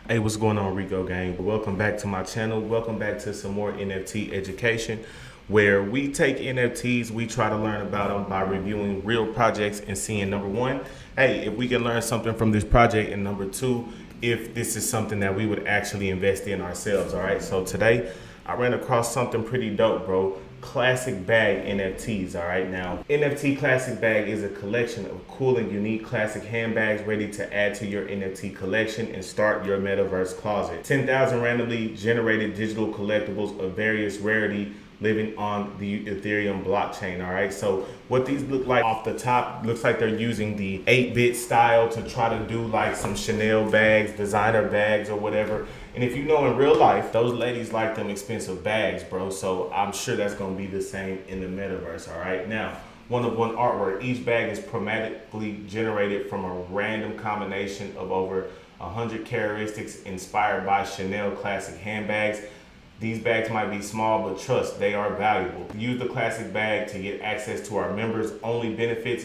Hey, what's going on, Rico gang? Welcome back to my channel. Welcome back to some more NFT education, where we take NFTs, we try to learn about them by reviewing real projects and seeing, number one, hey, if we can learn something from this project, and number two, if this is something that we would actually invest in ourselves. All right, so today I ran across something pretty dope, bro. Classic Bag NFTs. All right, now NFT Classic Bag is a collection of cool and unique classic handbags ready to add to your NFT collection and start your metaverse closet. 10,000 randomly generated digital collectibles of various rarity living on the Ethereum blockchain. All right, so what these look like off the top, looks like they're using the 8-bit style to try to do like some Chanel bags, designer bags or whatever. And if you know, in real life, those ladies like them expensive bags, bro. So I'm sure that's gonna be the same in the metaverse. All right, now one of one artwork. Each bag is chromatically generated from a random combination of over 100 characteristics inspired by Chanel classic handbags. These bags might be small, but trust, they are valuable. Use the classic bag to get access to our members only benefits,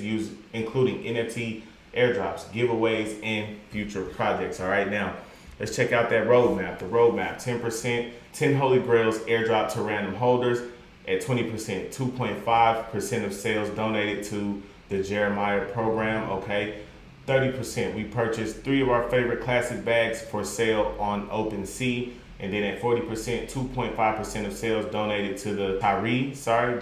including NFT airdrops, giveaways, and future projects. All right, now let's check out that roadmap. The roadmap: 10%, 10 Holy Grails airdrop to random holders. At 20%, 2.5% of sales donated to the Jeremiah program. Okay, 30%, we purchased 3 of our favorite classic bags for sale on OpenSea. And then at 40%, 2.5% of sales donated to the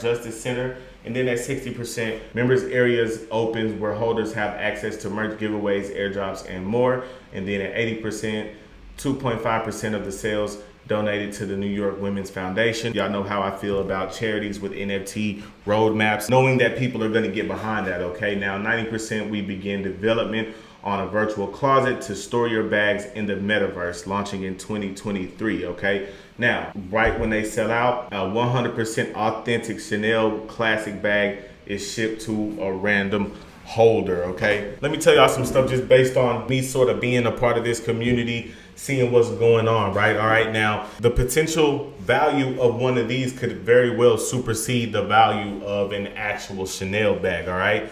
Justice Center. And then at 60%, members areas opens where holders have access to merch giveaways, airdrops, and more. And then at 80%, 2.5% of the sales donated to the New York Women's Foundation. Y'all know how I feel about charities with NFT roadmaps, knowing that people are gonna get behind that, okay? Now, 90%, we begin development on a virtual closet to store your bags in the metaverse, launching in 2023, okay? Now, right when they sell out, a 100% authentic Chanel classic bag is shipped to a random holder, okay? Let me tell y'all some stuff just based on me sort of being a part of this community, seeing what's going on, right? All right, now, the potential value of one of these could very well supersede the value of an actual Chanel bag, all right?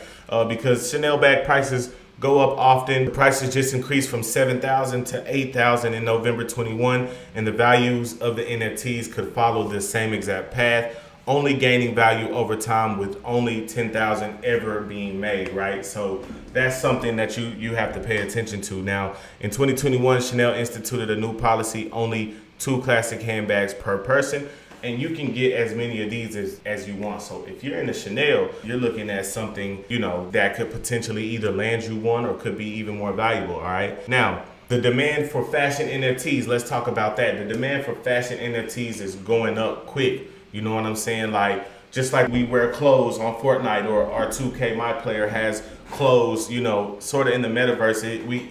Because Chanel bag prices go up often. The prices just increased from 7,000 to 8,000 in November 21, and the values of the NFTs could follow the same exact path, only gaining value over time with only 10,000 ever being made, right? So that's something that you have to pay attention to. Now, in 2021, Chanel instituted a new policy: only 2 classic handbags per person. And you can get as many of these as you want. So if you're in the Chanel, you're looking at something, you know, that could potentially either land you one or could be even more valuable, all right? Now, the demand for fashion NFTs, let's talk about that. The demand for fashion NFTs is going up quick. You know what I'm saying? Like, just like we wear clothes on Fortnite, or our 2K My Player has clothes, you know, sort of in the metaverse,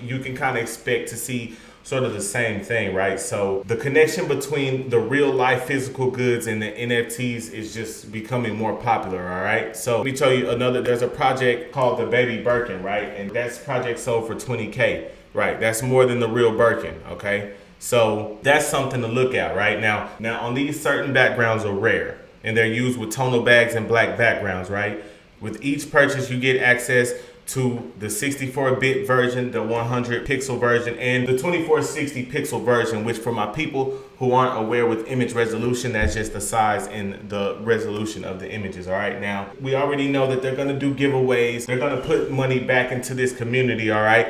you can kind of expect to see sort of the same thing, right? So the connection between the real life physical goods and the NFTs is just becoming more popular, all right? So let me tell you there's a project called the Baby Birkin, right? And that's project sold for 20K, right? That's more than the real Birkin, okay? So that's something to look at, right? Now on these, certain backgrounds are rare and they're used with tonal bags and black backgrounds, right? With each purchase, you get access to the 64-bit version, the 100 pixel version, and the 2460 pixel version, which, for my people who aren't aware with image resolution, that's just the size and the resolution of the images. All right, now we already know that they're gonna do giveaways. They're gonna put money back into this community. All right,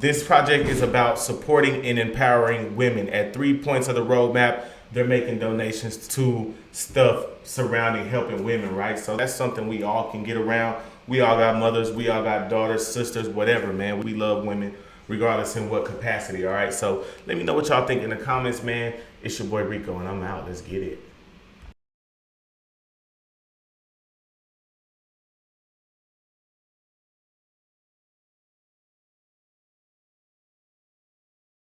this project is about supporting and empowering women. At 3 points of the roadmap, they're making donations to stuff surrounding helping women, right? So that's something we all can get around. We all got mothers, we all got daughters, sisters, whatever, man. We love women regardless in what capacity, all right? So let me know what y'all think in the comments, man. It's your boy Rico, and I'm out. Let's get it.